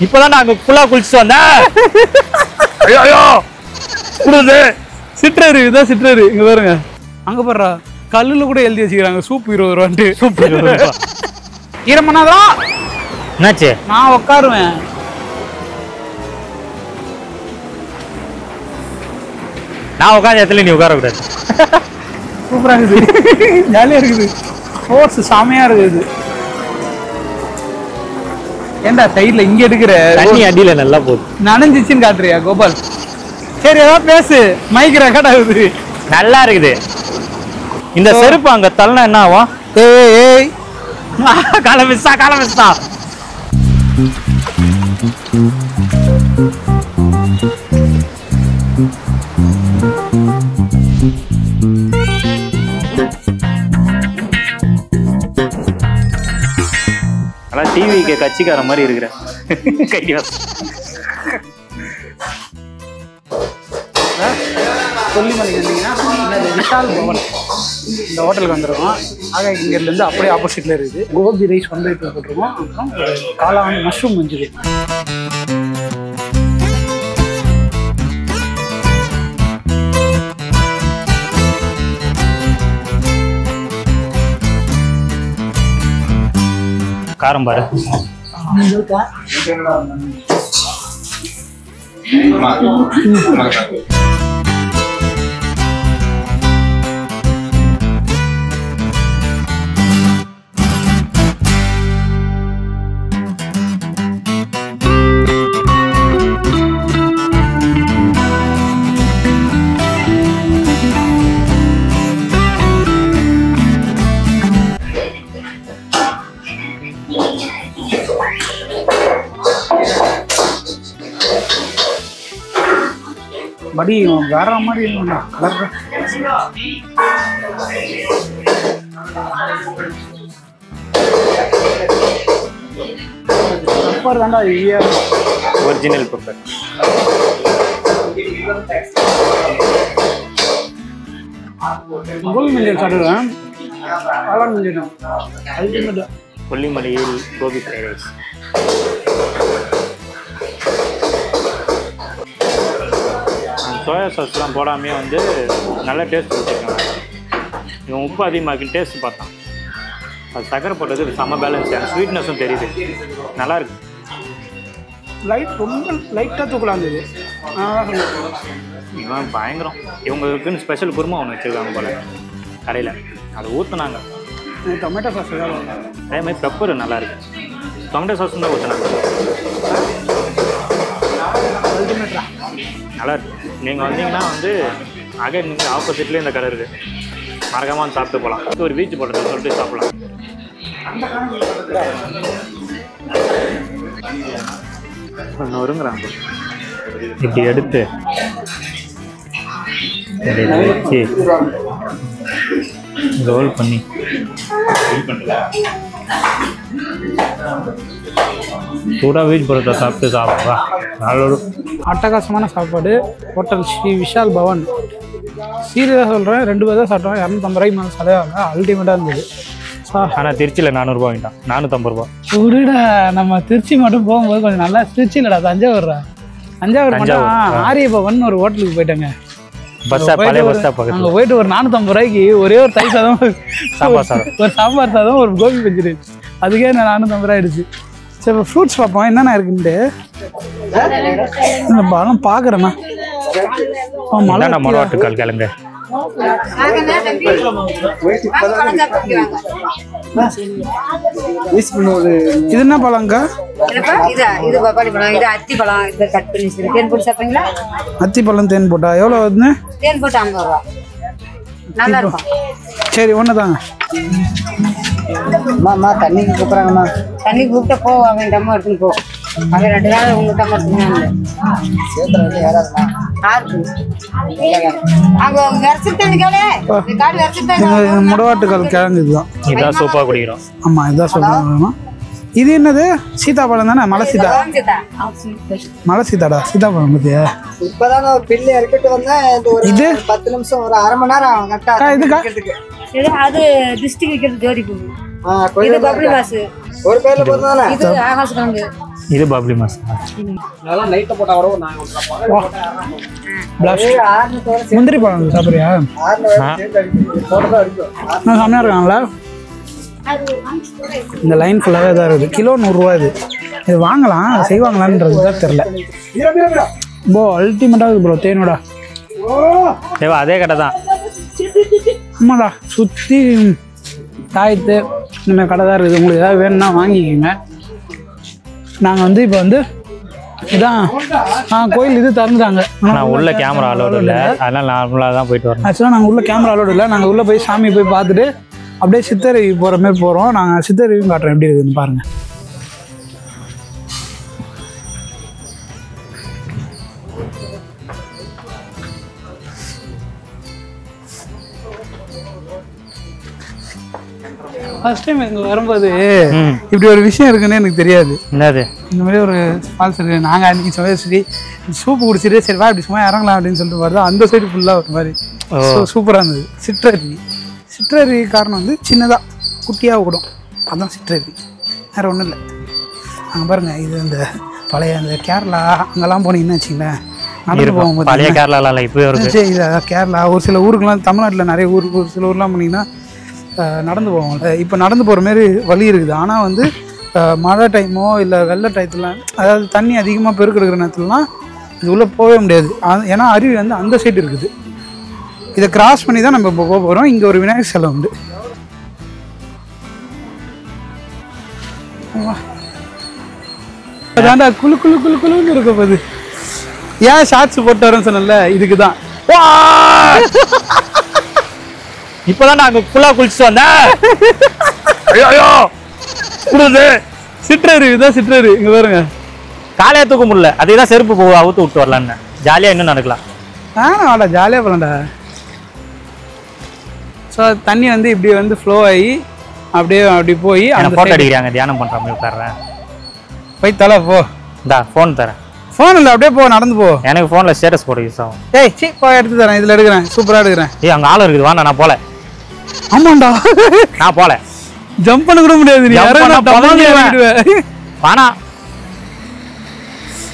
இப்பதான் நான் ஃபுல்லா குளிச்சுட்டு வந்தேன். ஐயோ குடுது சிற்றரு இதான் சிற்றரு. இங்க பாருங்க, அங்க பாருடா கல்லுல கூட எழுதி வச்சுக்கிறாங்க சூப் 20 ரூபான்ட்டு. சூப் 20 ரூபா. ஈரமனாதான் என்னாச்சு? நான் உட்காருவேன். நான் உட்காந்த இடத்துல நீ உட்கார கூடாது. சூப்பரா இருக்குது, ஜாலியா இருக்குது, ஃபோர்ஸ் செமையா இருக்குது. ஏண்டா சைட்ல இங்க எடுக்கிற தண்ணி அடியில நல்லா போகுது. நனைஞ்சிச்சுன்னு காட்டுறியா கோபால்? சரி ஏதாவது பேசு, மைக் ரெக்கார்ட் ஆகுது. நல்லா இருக்குது. இந்த செருப்பு அங்க தள்ளனா என்ன ஆகும்? ஏய் கால மிஸ்ஸா. அதான் டிவிக்கு கட்சிக்கார மாதிரி இருக்கிற கொல்லிமலைக்கு இருந்தீங்கன்னா விஷால் பவன் இந்த ஹோட்டலுக்கு வந்துருக்கோம். ஆக இங்கேருந்து அப்படியே ஆப்போசிட்ல இருக்குது. கோபி ரைஸ் வந்து போட்டிருக்கோம். அப்புறம் காளான் மஷ்ரூம் மஞ்சுது. காரம் பாரு. படி வேற மாதிரி இல்லைண்ணா கலர். பெப்பர் தாண்டா ஒரிஜினல் பெப்பர். கோபி மஞ்சள் சாப்பிடுவேன். காளான் மஞ்சள் அல்டிமேட். கொல்லிமலையில் கோபி ஃப்ரைட் ரைஸ். சோயா சாஸ்லாம் போடாமே வந்து நல்ல டேஸ்ட் வச்சுருக்காங்க. இவன் உப்பு அதிகமாக டேஸ்ட் பார்த்தான். அது சக்கரை போட்டது செம்ம பேலன்ஸ். அந்த ஸ்வீட்னஸும் தெரியுது, நல்லாயிருக்கு. லைட் ரொம்ப லைட்டாக தூக்கலாம் இருந்தது. இவன் பயங்கரம். இவங்களுக்குன்னு ஸ்பெஷல் குருமா ஒன்று வச்சுருக்காங்க போல் கடையில். அதை ஊற்றுனாங்க. டொமேட்டோ சாஸ் அதே மாதிரி பெப்பர் நல்லாயிருக்கு. டொமேட்டோ சாஸ் தான் ஊற்றுனாங்க. நல்லாயிருக்கு. நீங்கள் வந்தீங்கன்னா வந்து அகே நீங்கள் ஆப்போசிட்லேயே இந்த கடை இருக்குது. மறக்காமல் சாப்பிட்டு போகலாம். ஒரு பீச் போடுறது சொல்லிட்டு சாப்பிடலாம். ஒன்று வருங்கிறாங்க. இப்படி எடுத்து வச்சு ரோல் பண்ணி சூடாக வீட் பரோட்டா சாப்பிடுவா. நல்ல அட்டகாசமான சாப்பாடு. ஹோட்டல் ஸ்ரீ விஷால் பவன். சீரியஸாக சொல்கிறேன், 2 பேர் தான் சாப்பிட்டோம். 250 ரூபாய்க்கு மேலே செலவாங்க. அல்டிமேட்டாக இருந்தது. ஆனால் திருச்சியில் 400 ரூபா வாங்கிட்டான். 450 ரூபா. ஒருடா நம்ம திருச்சி மட்டும் போகும்போது கொஞ்சம் நல்லா. திருச்சி இல்லைடா, தஞ்சாவூர்டா. தஞ்சாவூர் ஆரிய பவன் ஒரு ஹோட்டலுக்கு போயிட்டாங்க. பழைய பஸ் ஸ்டாப் பக்கத்துல. அங்கே போயிட்டு ஒரு 450 ரூபாய்க்கு ஒரே ஒரு தயிர் சாதம், சாம்பார் சாதம், ஒரு சாம்பார் சாதம், ஒரு கோபி பஞ்சு. அதுக்கே நான் 450 ரூபாய் ஆயிடுச்சு. சரி இப்போ ஃப்ரூட்ஸ் பார்ப்போம் என்னென்ன இருக்குன்ட்டு. இந்த பழம் பார்க்குறேண்ணா. மொளவாட்டுக்கால் கிழங்கு. இது என்ன பழங்கா? அத்தி பழம் தேன் போட்டா எவ்வளோ வருதுன்னு? தேன் போட்டு 50 ரூபா. நல்லா இருக்கும். சரி ஒன்று தாங்க. அம்மா தண்ணிக்கு கூப்பிட்றாங்கம்மா. தண்ணி கூப்பிட்டா போ, அவன் டம்மா எடுத்துன்னு போ. அவன் 2 நாள் உங்க டம்மா எடுத்துனாங்க. சேர்த்து யாராதுமா முடவாட்டுக்கால் கிழங்கு இதுதான். இதான் சூப்பா குடிக்கிறோம். ஆமா இதான் சூப்பா. இது என்னது? சீதாப்பழம் தானே? மலை சீதா. மலை சீதாடா, சீதாப்பழம் பத்தியா? இப்பதாங்க ஒரு பிள்ளை இறக்கிட்டு வந்தேன். இது 10 நிமிஷம் ஒரு 1/2 மணி நேரம். இதுக்கா அது டிஸ்ட்ரிக்ட் வைக்கிறது ஜோடி பூ. இது பப்ளி மாஸ். ஒரு பேர்ல போறதானே இது ஆகாஷ் கவுண்டு. இது பப்ளி மாஸ். அதெல்லாம் நைட்ல போட்டா வர நான் முந்திரி பழம் சாப்பிட்றியா? போட்டதா அடிக்கும். நான் செம்மையாக இருக்காங்களா? இந்த லைன் ஃபுல்லாகவே இதாக இருக்குது. கிலோ 100 ரூபா. இது வாங்கலாம், செய்வாங்களான்றது தான் தெரில. ப்ரோ அல்டிமேட்டாக இருக்குது ப்ரோ. தேனோட தேவா அதே கடை தான். ஆமாடா, சுற்றி தாயத்து இந்த மாதிரி கடை தான் இருக்குது. உங்களுக்கு ஏதாவது வேணும்னா வாங்கிக்கோங்க. நாங்கள் வந்து இப்போ வந்து இதான் கோயில் இது திறந்துட்டாங்க. நான் உள்ள கேமரா அலோடு இல்லை, அதனால நார்மலாக தான் போயிட்டு வரேன். ஆக்சுவலாக நாங்கள் உள்ள கேமரா அலோடு இல்லை. நாங்கள் உள்ளே போய் சாமி போய் பார்த்துட்டு அப்படியே சித்தருவி போகிற மாதிரி போகிறோம். நாங்கள் சித்தருவியும் காட்டுறோம் எப்படி இருக்குதுன்னு பாருங்கள். ஃபர்ஸ்ட் டைம் இங்கே வரும்போது இப்படி ஒரு விஷயம் இருக்குன்னு எனக்கு தெரியாது. என்னது? இந்த மாதிரி ஒரு ஃபால்ஸ் இருக்குது. நாங்கள் அன்றைக்கி சரி சூப்பு குடிச்சிட்டு சரி வா இப்படி சும்மா இறங்கலாம் அப்படின்னு சொல்லிட்டு வருது. அந்த சைடு ஃபுல்லாக ஒரு மாதிரி சூப்பராக இருந்தது. சிற்றருவி காரணம் வந்து சின்னதாக குட்டியாக ஓடும், அதுதான் சிற்றருவி, வேறு ஒன்றும் இல்லை. அங்கே பாருங்கள், இது இந்த பழைய அந்த கேரளா அங்கெல்லாம் போனீங்கன்னு வச்சிங்களேன், நடந்து போகும்போது பழைய கேரளாவில் இப்போ சரி இது கேரளா ஒரு சில ஊருக்குலாம் தமிழ்நாட்டில் நிறைய ஊருக்கு ஒரு சில ஊர்லாம் போனீங்கன்னா நடந்து போவாங்கள்ல. இப்போ நடந்து போகிற மாதிரி வழி இருக்குது. ஆனால் வந்து மழை டைமோ இல்லை வெள்ளை டயத்தில், அதாவது தண்ணி அதிகமாக பெருக்கெடுக்கிற நேரத்துலலாம் இது உள்ளே போகவே முடியாது. ஏன்னா அருவி வந்து அந்த சைடு இருக்குது. இதை கிராஸ் பண்ணி தான் நம்ம இப்போ போக போகிறோம். இங்கே ஒரு விநாயகர் சிலை உண்டு. அதாண்டா குழு குழு குழு குழுன்னு இருக்க போகுது. ஏன் ஷார்ட்ஸ் போட்டு வரேன்னு சொன்னல, இதுக்கு தான். இப்போதான் நான் ஃபுல்லாக குளிச்சுட்டு வந்தேன். ஐயோ குடுது சிற்றருவி தான் சிற்றருவி. இங்கே பாருங்க, காலையாக தூக்க முடியல, அதே தான் செருப்பு அவுத்து விட்டு வரலான்னு. ஜாலியாக இன்னும் நடக்கலாம். வாடா ஜாலியாக போகலாம்டா. ஸோ தண்ணி வந்து இப்படி வந்து ஃப்ளோ ஆகி அப்படியே அப்படி போய் அந்த ஃபோட்டோ அடிக்கிறாங்க, தியானம் பண்ணுற மாதிரி உட்காடுறேன். போய் தலை போ. இந்தா ஃபோன் தரேன். ஃபோன் இல்லை, அப்படியே போ, நடந்து போ. எனக்கு ஃபோனில் ஸ்டேட்டஸ் போட யூஸ் ஆகும். ஏய் சீ போ, எடுத்து தரேன், இதில் எடுக்கிறேன், சூப்பராக எடுக்கிறேன். ஏய் அங்கே ஆளும் இருக்குது, வாண்ணா நான் போல. ஆமாண்டா நான் போல, ஜம்ப் பண்ண கூட முடியாது. வாண்ணா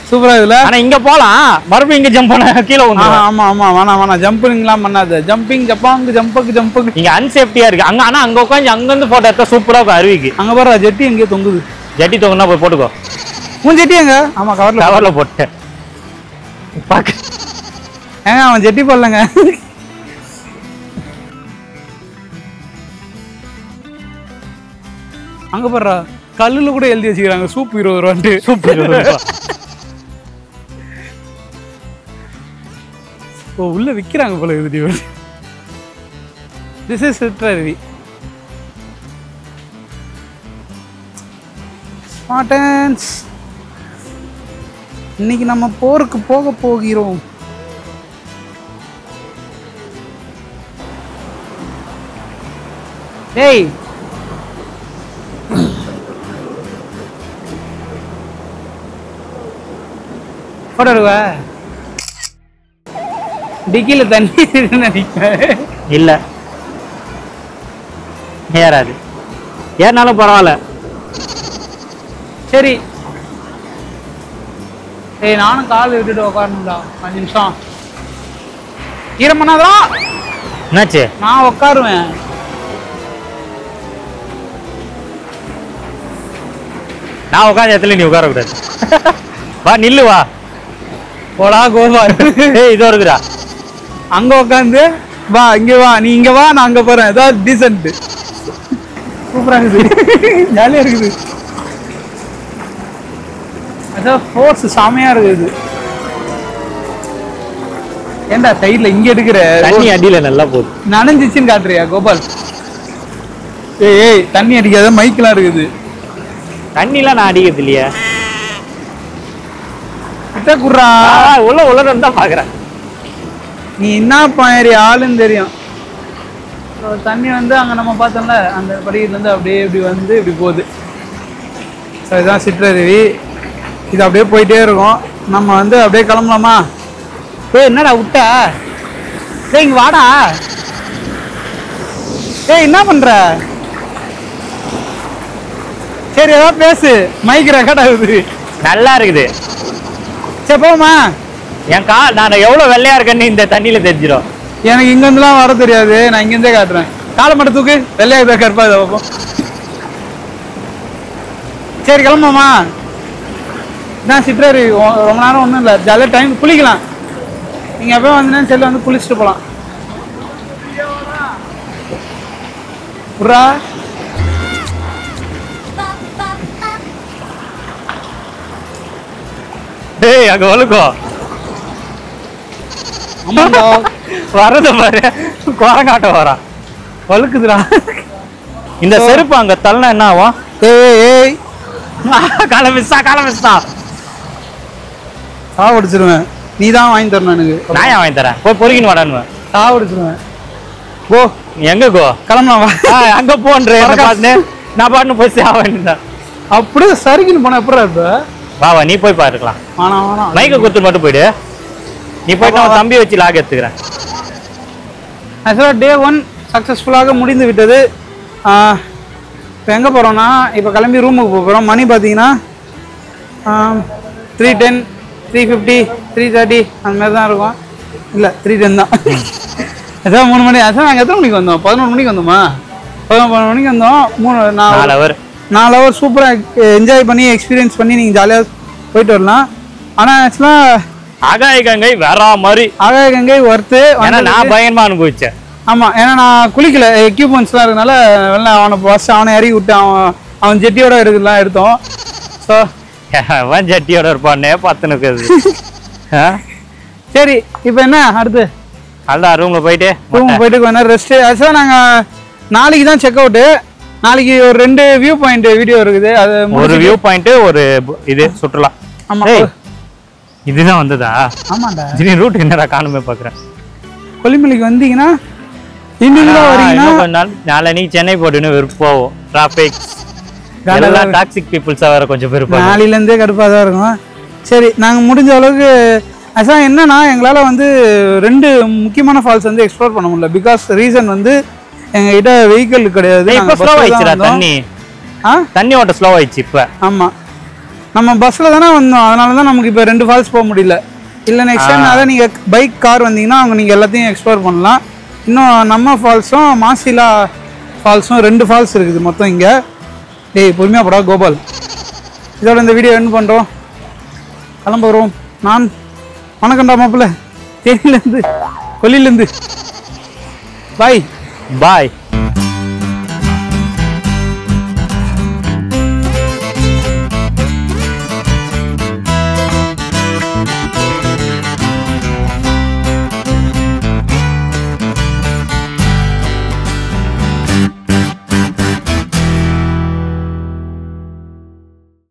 சூப்பராக இதில். ஆனால் இங்கே போகலாம், மறுபடியும் இங்கே ஜம்ப் பண்ண கீழே வந்து. ஆமாம் ஆமாம், வேணாம் ஜம்பிங்லாம் பண்ணாது. ஜம்பிங் ஜம்பக்கு இங்கே அன்சேஃப்டியாக இருக்குது அங்கே. ஆனால் அங்கே உட்காந்து அங்கேருந்து ஃபோட்டோ எடுத்தால் சூப்பராக இருக்கும் அருவிக்கு. அங்கே பாரு ஜெட்டி எங்கேயோ தொங்குது. ஜட்டி தொங்குனா போய் போட்டுக்கோ. உன் ஜெட்டி எங்க? ஆமாம் கவரில் போட்டேன். பார்க்க ஏங்க அவன் ஜெட்டி போடலங்க. அங்கே பாடுறா கல்லில் கூட எழுதி வச்சுக்கிறாங்க சூப் 20 ரூபான்ட்டு. சூப் 20 ரூபா. ஓ உள்ள விற்கிறாங்க போல இது. This is சிற்றருவி. ஸ்மார்டன்ஸ், இன்னைக்கு நம்ம போருக்கு போக போகிறோம். டேய் போட்டோ எடுவா? டிக்கியில் தண்ணி நினைக்கிறேன். இல்லை ஏறாது, ஏறினாலும் பரவாயில்ல. சரி ஏய் நானும் கால் விட்டுட்டு உட்காரணும்டா 5 நிமிஷம். ஈரமண்ணாதான் என்னாச்சு? நான் உட்காருவேன். நான் உட்காந்து இடத்துல நீ உட்காரக்கூடாது. வா நில்லு, வா போடா கோபால். ஏய் இதோ இருக்குடா, அங்க உட்காந்து வா, இங்க வா, நீ இங்க வா, நான் அங்க போறேன். ஏதாவது டீசென்ட் சூப்பரா இருக்குது, ஜாலியா இருக்குது. அதான் ஃபோர்ஸ் செமையா இருக்குது. ஏண்டா சைட்ல இங்க எடுக்கிற தண்ணி அடியில நல்லா போகுது. நனைஞ்சிச்சுன்னு காட்டுறியா கோபால்? ஏய் தண்ணி அடிக்காத, மைக்கெல்லாம் இருக்குது. தண்ணிலாம் நான் அடிக்கிறது இல்லையா? குர்ரா உள்ள தான் பாக்குறேன். நீ என்ன பாயறி ஆளுன்னு தெரியும். தண்ணி வந்து அங்க நம்ம பார்த்தோம்ல, அந்த படியிலேருந்து அப்படியே இப்படி வந்து இப்படி போகுது. ஸோ இதுதான் சிற்றருவி. இது அப்படியே போயிட்டே இருக்கும். நம்ம வந்து அப்படியே கிளம்பலாமா? என்னடா விட்ட? இங்க வாடா. என்ன பண்ற? சரி ஏதாவது பேசு, மைக் ரெக்கார்ட் ஆகுது. நல்லா இருக்குது. சரி போமா. என் நான் எவ்வளவு வெள்ளையா இருக்கேன்னு இந்த தண்ணியில தெரிஞ்சிடும். எனக்கு இங்க இருந்துலாம் வர தெரியாது, நான் இங்க இருந்தே காட்டுறேன். காலை மட்டும் தூக்கு, வெள்ளையா கருப்பா இதை பார்ப்போம். சரி கிளம்பாமா. இதான் சிற்றரு, ரொம்ப நேரம் ஒன்றும் இல்லை, ஜாலியாக டைம் குளிக்கலாம். நீங்கள் எப்போ வந்தீங்கன்னா செல்லு வந்து குளிச்சுட்டு போகலாம். புறா டேய் அங்க வலுக்கோ. ஆமாண்டா வரத பாரு, குரங்காட்டம் வரா, வலுக்குதுடா. இந்த செருப்பு அங்க தள்ளனா என்ன ஆகும்? ஏய் காலமிஸ்தா சாவடிச்சிருவேன். நீ தான் வாங்கி தரணும் எனக்கு. நான் ஏன் வாங்கி தரேன்? போய் பொறுக்கின்னு வாடான்னு. சாவடிச்சிருவேன். கோ எங்க கோ? கிளம்பலாம் வா. அங்க போன்றேன் நான் பாட்டுன்னு போய் சேவ வேண்டியதான். அப்படியே சரிக்குன்னு போனா எப்படா இப்ப? வா நீ போய் பாருக்கலாம். வேணாம் மைக்கை கொடுத்துட்டு மட்டும் போயிடு. நீ போயிட்டு அவன் தம்பி வச்சு லாக் எடுத்துக்கிறேன். ஆக்சுவலாக டே 1 சக்ஸஸ்ஃபுல்லாக முடிந்து விட்டது. இப்போ எங்கே போகிறோன்னா, இப்போ கிளம்பி ரூமுக்கு போகிறோம். மணி பார்த்தீங்கன்னா 3:10, 3:50, 3:30 அந்த மாதிரி தான் இருக்கும். இல்லை 3:10 தான். அதான் 3 மணி. அதான் நாங்கள் எத்தனை மணிக்கு வந்தோம்? 11 மணிக்கு வந்தோமா? 11 மணிக்கு வந்தோம். 4 ஹவர் சூப்பராக என்ஜாய் பண்ணி எக்ஸ்பீரியன்ஸ் பண்ணி நீங்கள் ஜாலியாக போயிட்டு வரலாம். ஆனால் ஆக்சுவலாக ஆகாய கங்கை வேற மாதிரி. ஆகாய கங்கை ஒர்த்து. நான் பயங்கரமா அனுபவிச்சேன். ஆமாம், ஏன்னா நான் குளிக்கல, எக்யூப்மெண்ட்ஸ்லாம் இருக்கனால வெளில அவனை இறக்கி விட்டு அவன் ஜெட்டியோட இருக்குதுலாம் எடுத்தோம். ஸோ அவன் ஜெட்டியோட இருப்பானே பார்த்துன்னு. சரி இப்போ என்ன அடுத்து? அதான் ரூமில் போயிட்டு கொஞ்ச நேரம் ரெஸ்ட்டு. ஆக்சுவலாக நாங்கள் நாளைக்கு தான் செக் அவுட்டு. நாளைக்கு ஒரு 2 வியூ பாயிண்ட் வீடியோ இருக்குது. அது ஒரு வியூ பாயிண்ட், ஒரு இது சுற்றுலா. ஆமாம், இதுதான் வந்ததா? ஆமாண்டா. ரூட் என்னடா காணுமே பார்க்குறேன். கொல்லிமலைக்கு வந்தீங்கன்னா இண்டிவிஜுவலாக வரீங்கன்னா நாளைக்கு சென்னை போட்டுன்னு வெறுப்போம். டிராஃபிக் எல்லாம் டாக்ஸிக் பீப்புள்ஸாக வேறு கொஞ்சம் வெறுப்போம். நாளையிலேருந்தே கடுப்பாக தான் இருக்கும். சரி, நாங்கள் முடிஞ்ச அளவுக்கு ஆக்சுவலாக என்னன்னா, எங்களால் வந்து 2 முக்கியமான ஃபால்ஸ் வந்து எக்ஸ்ப்ளோர் பண்ண முடியல. பிகாஸ் ரீசன் வந்து எங்ககிட்ட வெஹிக்கிள் கிடையாது. தண்ணி ஓட்ட ஸ்லோ ஆயிடுச்சு இப்போ. ஆமாம், நம்ம பஸ்ஸில் தானே வந்தோம், அதனால தான் நமக்கு இப்போ 2 ஃபால்ஸ் போக முடியல. இல்லை நெக்ஸ்ட் டைம் அதான் நீங்கள் பைக் கார் வந்தீங்கன்னா அவங்க நீங்கள் எல்லாத்தையும் எக்ஸ்ப்ளோர் பண்ணலாம். இன்னும் நம்ம ஃபால்ஸும் மாசிலா ஃபால்ஸும் 2 ஃபால்ஸ் இருக்குது மொத்தம் இங்கே. டேய் பொறுமையாக போடா கோபால். இதோட இந்த வீடியோ எண்ட் பண்ணுறோம், கிளம்ப வருவோம். நான் வணக்கம்டா மாப்பிள்ள, தேனிலேருந்து கொல்லியிலேருந்து. பாய்.